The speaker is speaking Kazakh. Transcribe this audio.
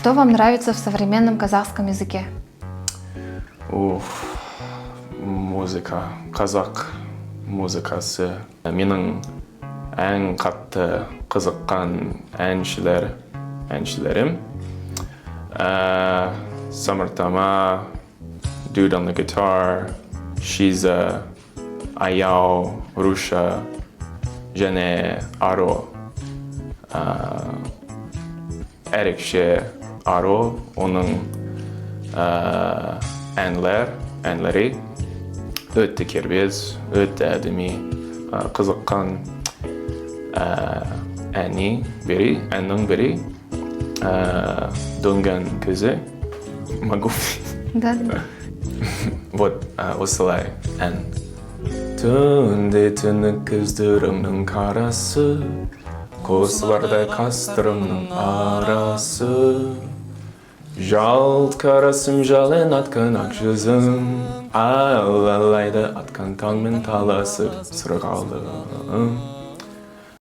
Что вам нравится в современном казахском языке? Музыка, казах музыкасы. Менің ән қатты қызыққан әншілерім. Самартама, Dude on the Guitar, Shiza, Аяу, Руша, және Аро. Ерекше Аро, оның әнлері өте кербез, өте әдемі, қызыққан әннің бірі дөнган көзі. Могу? Да. Вот осылай ән. Түнде түнік көздеріңнің қарасы, қосылардай қастырыңның арасы. Жалт қарасым жалын атқан ақ жүзім, алалайды атқан таңмен таласып сырғалым.